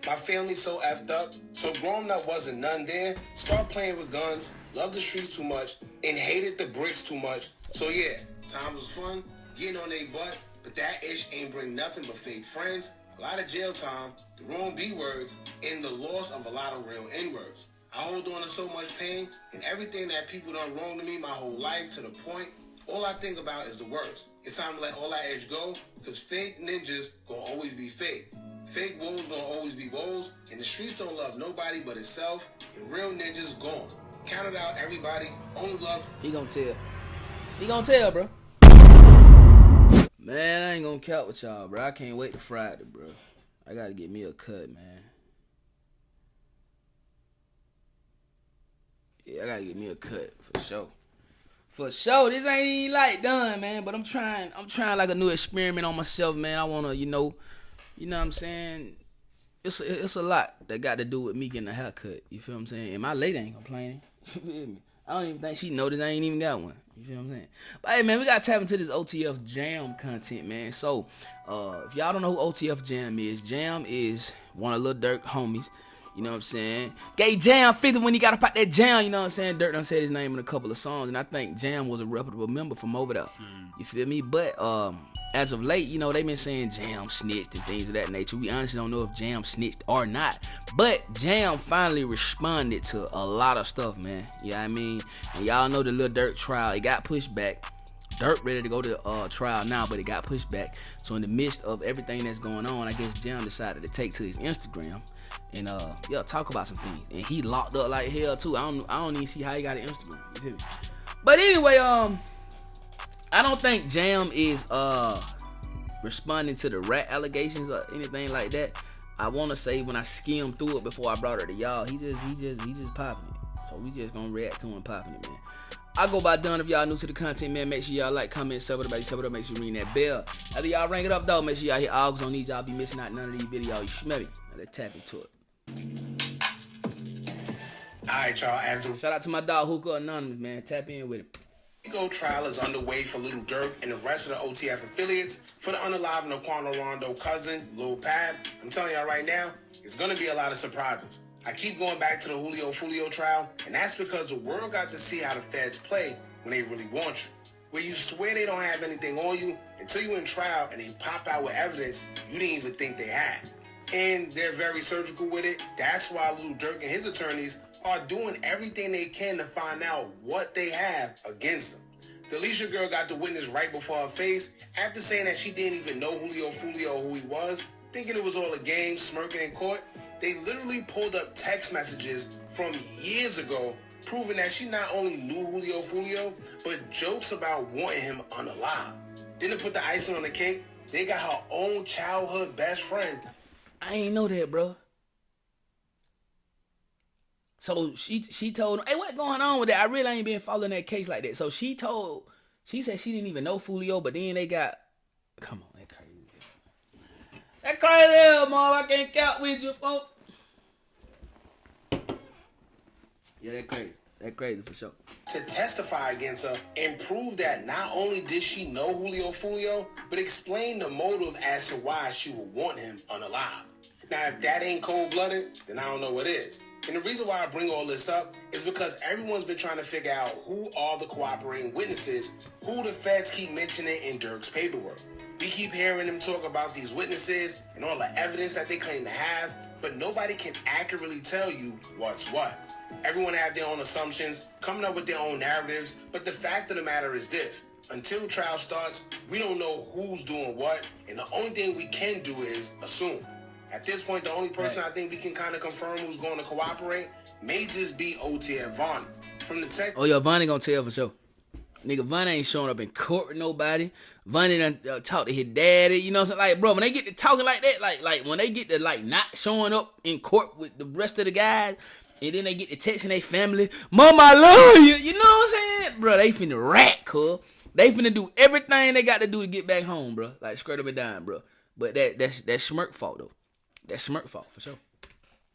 My family's so effed up, so growing up wasn't none there. Start playing with guns, loved the streets too much, and hated the bricks too much. So yeah, times was fun, getting on their butt, but that ish ain't bring nothing but fake friends, a lot of jail time, the wrong B words, and the loss of a lot of real N words. I hold on to so much pain and everything that people done wrong to me my whole life, to the point all I think about is the worst. It's time to let all that edge go, because fake ninjas gonna always be fake. Fake woes gonna always be woes, and the streets don't love nobody but itself, and real ninjas gone. Count it out, everybody. Only love. He gonna tell. He gonna tell, bro. Man, I ain't gonna count with y'all, bro. I can't wait to Friday, bro. I gotta get me a cut, man. Yeah, I gotta get me a cut for sure. For sure, this ain't even like done, man. But I'm trying like a new experiment on myself, man. I wanna, you know what I'm saying? It's a lot that got to do with me getting a haircut. You feel what I'm saying? And my lady ain't complaining. You feel me? I don't even think she noticed I ain't even got one. You feel what I'm saying? But hey, man, we gotta tap into this OTF Jam content, man. So, if y'all don't know who OTF Jam is one of Lil Durk homies. You know what I'm saying? Gave Jam 50 when he got up out that jam, you know what I'm saying? Durk done said his name in a couple of songs, and I think Jam was a reputable member from over there. You feel me? But as of late, you know, they been saying Jam snitched and things of that nature. We honestly don't know if Jam snitched or not. But Jam finally responded to a lot of stuff, man. You know what I mean? And y'all know the Lil Durk trial, it got pushed back. Durk ready to go to trial now, but it got pushed back. So in the midst of everything that's going on, I guess Jam decided to take to his Instagram and talk about some things. And he locked up like hell too. I don't even see how he got an Instagram. You feel me? But anyway, I don't think Jam is responding to the rat allegations or anything like that. I wanna say when I skimmed through it before I brought her to y'all, he just popping it. So we just gonna react to him popping it, man. I go by done. If y'all new to the content, man, make sure y'all like, comment, sub it up, make sure you ring that bell. After y'all ring it up though, make sure y'all hit Augs on these. Y'all be missing out none of these videos. You smell me? Now let's tap into it. Alright, y'all, Shout out to my dog Hookah Anonymous, man. Tap in with it. Rico trial is underway for Lil Durk and the rest of the OTF affiliates for the unaliving of Quando Rondo cousin, Lil Pab. I'm telling y'all right now, it's gonna be a lot of surprises. I keep going back to the Julio Fulio trial, and that's because the world got to see how the feds play when they really want you. Where you swear they don't have anything on you until you in trial and they pop out with evidence you didn't even think they had. And they're very surgical with it. That's why Lil Durk and his attorneys are doing everything they can to find out what they have against them. The Alicia girl got to witness right before her face after saying that she didn't even know Julio Fulio who he was, thinking it was all a game, smirking in court. They literally pulled up text messages from years ago proving that she not only knew Julio Fulio, but jokes about wanting him unalive. Then to put the icing on the cake, they got her own childhood best friend. I ain't know that, bro. So she told him, hey, what's going on with that? I really ain't been following that case like that. So she said she didn't even know Fulio, but then they got, come on, that crazy. That crazy hell, Mom. I can't count with you, folks. Yeah, that crazy. That crazy for sure. To testify against her and prove that not only did she know Julio Fulio, but explain the motive as to why she would want him unalive. Now, if that ain't cold-blooded, then I don't know what is. And the reason why I bring all this up is because everyone's been trying to figure out who are the cooperating witnesses, who the feds keep mentioning in Durk's paperwork. We keep hearing them talk about these witnesses and all the evidence that they claim to have, but nobody can accurately tell you what's what. Everyone have their own assumptions, coming up with their own narratives, but the fact of the matter is this. Until trial starts, we don't know who's doing what, and the only thing we can do is assume. At this point, the only person I think we can kind of confirm who's going to cooperate may just be OTF Vonnie. From the tech. Oh, yeah, Vonnie gonna tell for sure. Nigga, Vonnie ain't showing up in court with nobody. Vonnie done talk to his daddy. You know what I'm saying? Like, bro, when they get to talking like that, like when they get to, like, not showing up in court with the rest of the guys, and then they get to texting their family, Mom, I love you. You know what I'm saying? Bro, they finna rat, cuz. They finna do everything they got to do to get back home, bro. Like, straight up and down, bro. But that's Smirk fault, though. That's Smirk fault, for sure.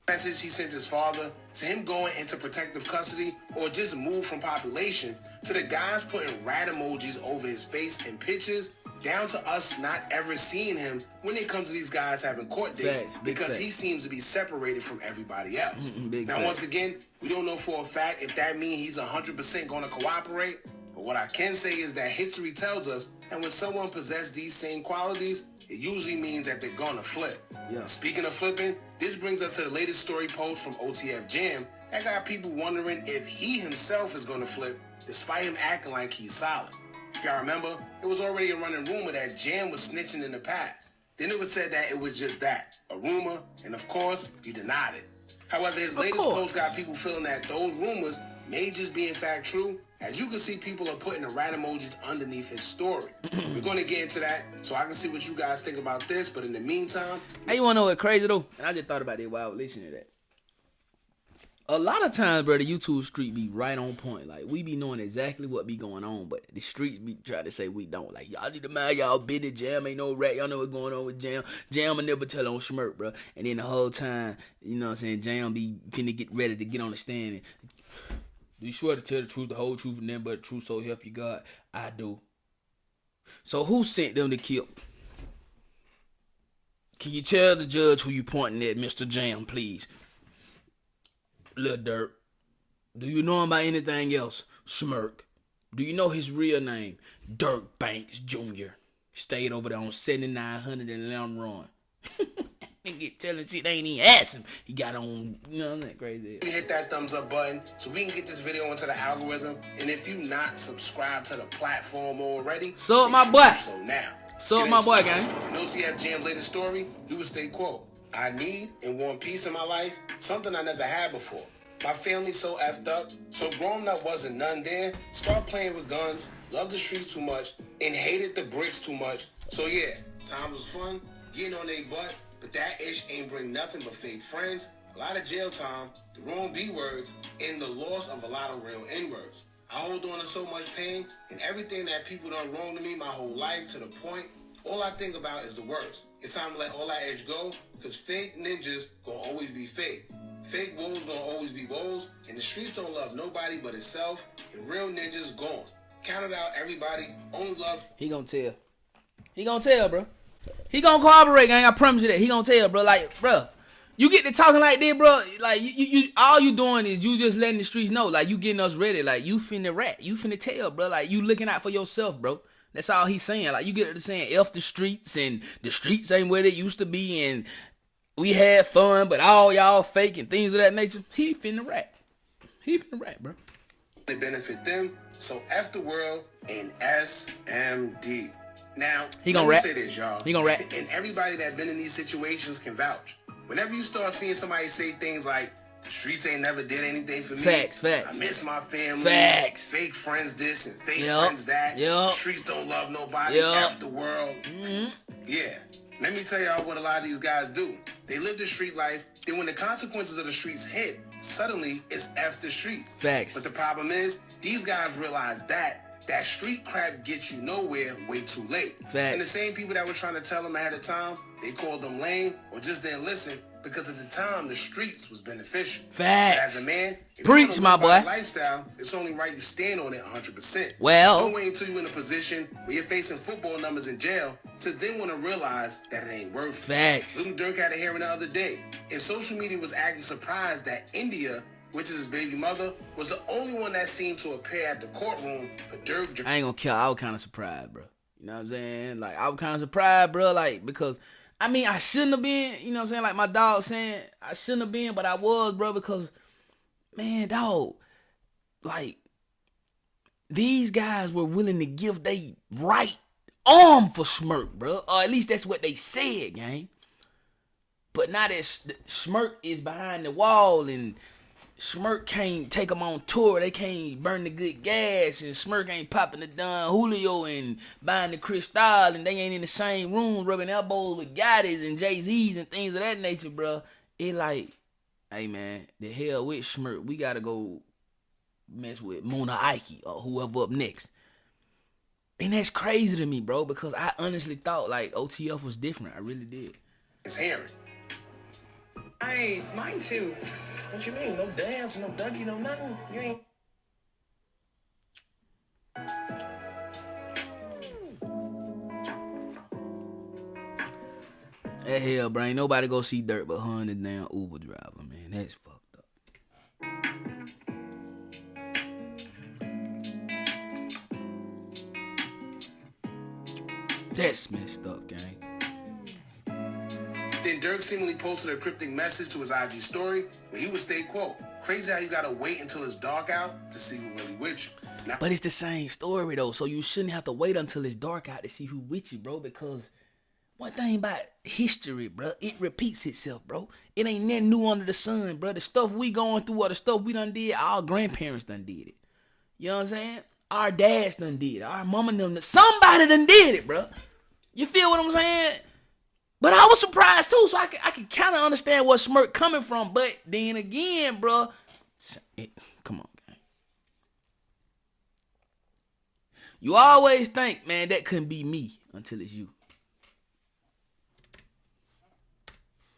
Message he sent his father to him going into protective custody or just move from population to the guys putting rat emojis over his face in pictures down to us not ever seeing him when it comes to these guys having court dates because he seems to be separated from everybody else. Now, once again, we don't know for a fact if that means he's 100% going to cooperate, but what I can say is that history tells us that when someone possesses these same qualities, it usually means that they're going to flip. Yeah. Speaking of flipping, this brings us to the latest story post from OTF Jam that got people wondering if he himself is going to flip despite him acting like he's solid. If y'all remember, it was already a running rumor that Jam was snitching in the past. Then it was said that it was just that, a rumor, and of course, he denied it. However, his latest post got people feeling that those rumors may just be in fact true. As you can see, people are putting the rat emojis underneath his story. We're going to get into that so I can see what you guys think about this, but in the meantime... Hey, you want to know what's crazy though? And I just thought about it while I was listening to that. A lot of times, bro, the YouTube street be right on point. Like, we be knowing exactly what be going on, but the streets be trying to say we don't. Like, y'all need to mind y'all business. Jam ain't no rat. Y'all know what's going on with Jam. Jam will never tell on Smirk, bro. And then the whole time, you know what I'm saying, Jam be finna get ready to get on the stand. And, do you swear to tell the truth, the whole truth, and nothing but the truth, so help you God? I do. So who sent them to kill? Can you tell the judge who you pointing at, Mr. Jam, please? Lil Durk. Do you know him by anything else? Smirk. Do you know his real name? Durk Banks Jr. Stayed over there on 7900 and Lamb Run. Nigga telling shit, they ain't even asked him. He got on, you know, that crazy. Hit that thumbs up button so we can get this video into the algorithm. And if you not subscribed to the platform already, so my boy. So now. So my boy, gang. In OTF Jam's latest story, he would stay quote, I need and want peace in my life, something I never had before. My family's so effed up, so growing up wasn't none there. Start playing with guns, loved the streets too much, and hated the bricks too much. So yeah, times was fun, getting on their butt, but that ish ain't bring nothing but fake friends, a lot of jail time, the wrong B words, and the loss of a lot of real N words. I hold on to so much pain, and everything that people done wrong to me my whole life to the point, all I think about is the worst. It's time to let all that edge go, because fake ninjas gonna always be fake. Fake wolves gonna always be wolves, and the streets don't love nobody but itself, and real ninjas gone. Count it out, everybody. Only love. He gonna tell. He gonna tell, bro. He gonna cooperate, gang. I promise you that. He gonna tell, bro. Like, bro, you get to talking like this, bro. Like, you all you doing is you just letting the streets know. Like, you getting us ready. Like, you finna rat. You finna tell, bro. Like, you looking out for yourself, bro. That's all he's saying. Like, you get to saying F the streets, and the streets ain't where they used to be, and we had fun, but all y'all fake and things of that nature. He finna rat. He finna rat, bro. They benefit them, so F the world and SMD. Now, he gonna let me rat. say this, y'all. He gonna rat. And everybody that been in these situations can vouch. Whenever you start seeing somebody say things like, the streets ain't never did anything for me. Facts. I miss my family. Facts. Fake friends this and fake friends that. The streets don't love nobody. F the world. Mm-hmm. Yeah. Let me tell y'all what a lot of these guys do. They live the street life. Then when the consequences of the streets hit, suddenly it's F the streets. Facts. But the problem is, these guys realize that street crap gets you nowhere way too late. Facts. And the same people that were trying to tell them ahead of time, they called them lame or just didn't listen because at the time the streets was beneficial. Facts. But as a man, if preach, you my boy. Lifestyle, it's only right you stand on it 100%. Well, don't wait until you're in a position where you're facing football numbers in jail to then want to realize that it ain't worth it. Facts. Lil Durk had a hearing the other day, and social media was acting surprised that India, which is his baby mother, was the only one that seemed to appear at the courtroom for Durk. I ain't gonna kill. I was kind of surprised, bro. You know what I'm saying? Like, I was kind of surprised, bro. Like, because, I mean, I shouldn't have been, you know what I'm saying? Like my dog saying, I shouldn't have been, but I was, bro, because, man, dog, like, these guys were willing to give they right arm for Smirk, bro. Or at least that's what they said, gang. But now that Smirk is behind the wall and Smirk can't take them on tour, they can't burn the good gas, and Smirk ain't popping the Don Julio and buying the Cristal, and they ain't in the same room rubbing elbows with Gottis and Jay-Z's and things of that nature, bro. It like, hey man, the hell with Smirk, we gotta go mess with Mona Ike or whoever up next. And that's crazy to me, bro, because I honestly thought like OTF was different. I really did. It's hearing. Nice, mine too. What you mean? No dance, no Dougie, no nothing? You ain't. That hell, bro. Ain't nobody go see Durk but her and the damn Uber driver, man. That's fucked up. That's messed up, gang. Then Durk seemingly posted a cryptic message to his IG story where he would state, quote, "Crazy how you gotta wait until it's dark out to see who really with you." Now, but it's the same story, though, so you shouldn't have to wait until it's dark out to see who with you, bro, because one thing about history, bro, it repeats itself, bro. It ain't nothing new under the sun, bro. The stuff we going through or the stuff we done did, our grandparents done did it. You know what I'm saying? Our dads done did it. Our mama done, somebody done did it, bro. You feel what I'm saying? But I was surprised too, so I can kind of understand where Smirk coming from. But then again, bro, come on, gang. You always think, man, that couldn't be me until it's you.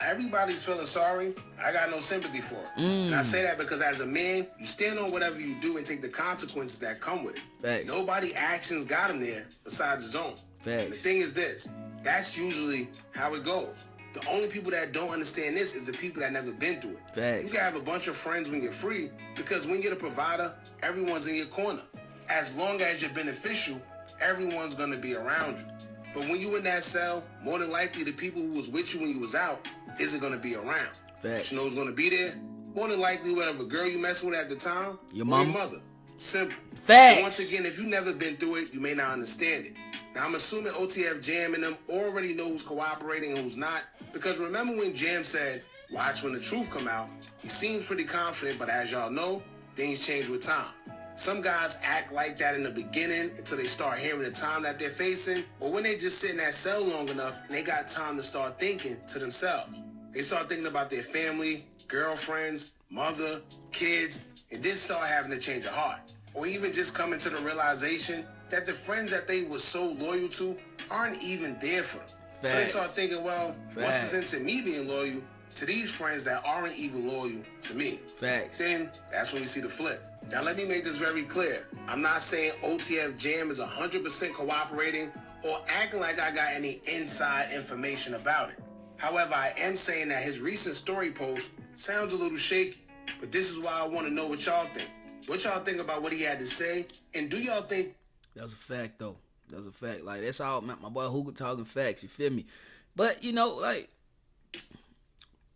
everybody's feeling sorry. I got no sympathy for it. And I say that because as a man, you stand on whatever you do and take the consequences that come with it. Facts. Nobody actions got him there besides his own. Facts. And the thing is this, that's usually how it goes. The only people that don't understand this is the people that never been through it. Facts. You can have a bunch of friends when you're free because when you're the provider, everyone's in your corner. As long as you're beneficial, everyone's going to be around you. But when you in that cell, more than likely the people who was with you when you was out isn't going to be around. Facts. But you know who's going to be there? More than likely whatever girl you messing with at the time, your or mama. your mother. Simple. Facts. But once again, if you never been through it, you may not understand it. Now, I'm assuming OTF Jam and them already know who's cooperating and who's not. Because remember when Jam said, watch when the truth come out, he seems pretty confident, but as y'all know, things change with time. Some guys act like that in the beginning until they start hearing the time that they're facing, or when they just sit in that cell long enough and they got time to start thinking to themselves. They start thinking about their family, girlfriends, mother, kids, and then start having to change of heart. Or even just coming to the realization that the friends that they were so loyal to aren't even there for them. Facts. So they start thinking, well, what's Facts. the sense in me being loyal to these friends that aren't even loyal to me? Facts. Then that's when we see the flip. Now let me make this very clear. I'm not saying OTF Jam is 100% cooperating or acting like I got any inside information about it. However, I am saying that his recent story post sounds a little shaky. But this is why I want to know what y'all think. What y'all think about what he had to say? And do y'all think... That's a fact, though. That's a fact. Like, that's all, my boy Hookah talking facts, you feel me? But, you know, like,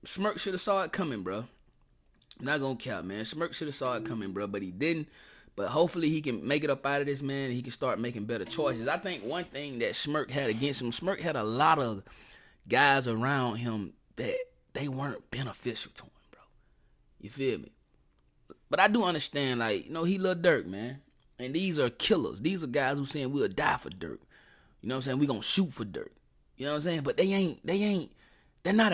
Smirk should have saw it coming, bro. I'm not gonna cap, man. Smirk should have saw it coming, bro, but he didn't. But hopefully he can make it up out of this, man, and he can start making better choices. I think one thing that Smirk had against him, Smirk had a lot of guys around him that they weren't beneficial to him, bro. You feel me? But I do understand, like, you know, he Lil Durk, man. And these are killers. These are guys who saying we'll die for Durk. You know what I'm saying? We gonna shoot for Durk. You know what I'm saying? But they're not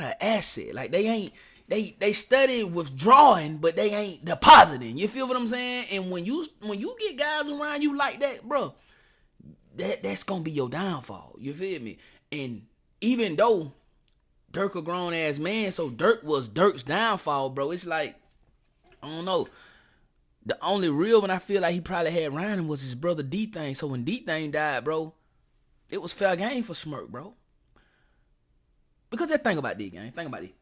an asset. Like they study withdrawing, but they ain't depositing. You feel what I'm saying? And when you get guys around you like that, bro, that's gonna be your downfall. You feel me? And even though Durk a grown ass man, so Durk was Durk's downfall, bro. It's like, I don't know. The only real one I feel like he probably had around him was his brother D-Thing. So when D-Thing died, bro, it was fair game for Smirk, bro. Because just think about this, gang. Think about it.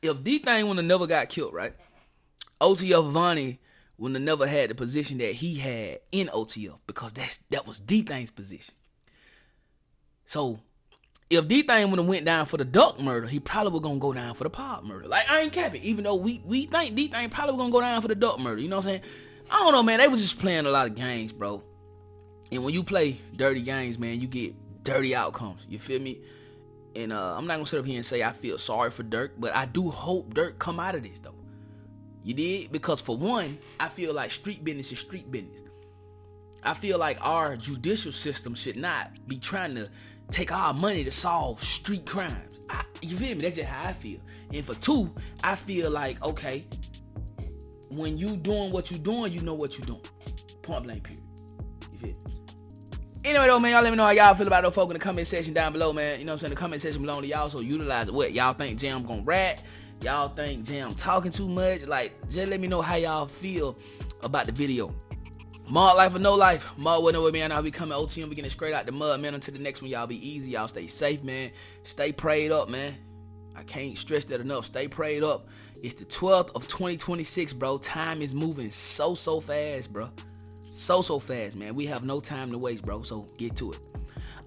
If D-Thing would have never got killed, right? OTF Vonnie would have never had the position that he had in OTF because that was D-Thing's position. So if D-Thing would have went down for the Duck murder, he probably was gonna go down for the Pop murder. Like, I ain't capping. Even though we think D-Thing probably was gonna go down for the Duck murder. You know what I'm saying? I don't know, man. They was just playing a lot of games, bro. And when you play dirty games, man, you get dirty outcomes. You feel me? And I'm not gonna sit up here and say I feel sorry for Durk, but I do hope Durk come out of this, though. You did? Because for one, I feel like street business is street business. I feel like our judicial system should not be trying to take our money to solve street crimes. You feel me? That's just how I feel. And for two, I feel like, okay, when you doing what you doing, you know what you doing. Point blank, period. You feel me? Anyway, though, man, y'all let me know how y'all feel about those folk in the comment section down below, man. You know what I'm saying? The comment section below, y'all also utilize it. What? Y'all think Jam gonna rat? Y'all think Jam talking too much? Like, just let me know how y'all feel about the video. Mud life or no life. Mud with no man. I'll be coming OTM. We getting straight out the mud, man. Until the next one, y'all be easy. Y'all stay safe, man. Stay prayed up, man. I can't stress that enough. Stay prayed up. It's the 12th of 2026, bro. Time is moving so fast, bro. So fast, man. We have no time to waste, bro. So get to it.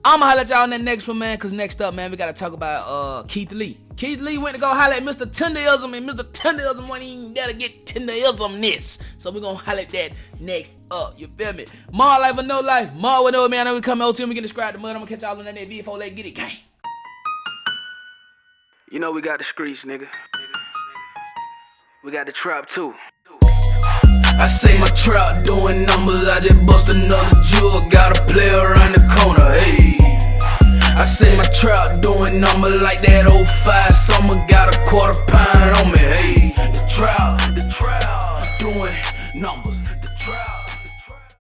I'ma holler at y'all on that next one, man. Cause next up, man, we gotta talk about Keith Lee. Keith Lee went to go holler at Mr. Tenderism, and Mr. Tenderism wasn't even there to get Tenderism-ness. So we gonna holler at that next up. You feel me? More life or no life. More with no man. I know we coming out to him. We get described the mud. I'm gonna catch y'all on that V4. Let's get it, gang. You know we got the streets, nigga. We got the trap too. I say my trap doing numbers, I just bust another jewel, got a player around the corner, hey. I say my trap doing numbers like that 05 summer, got a quarter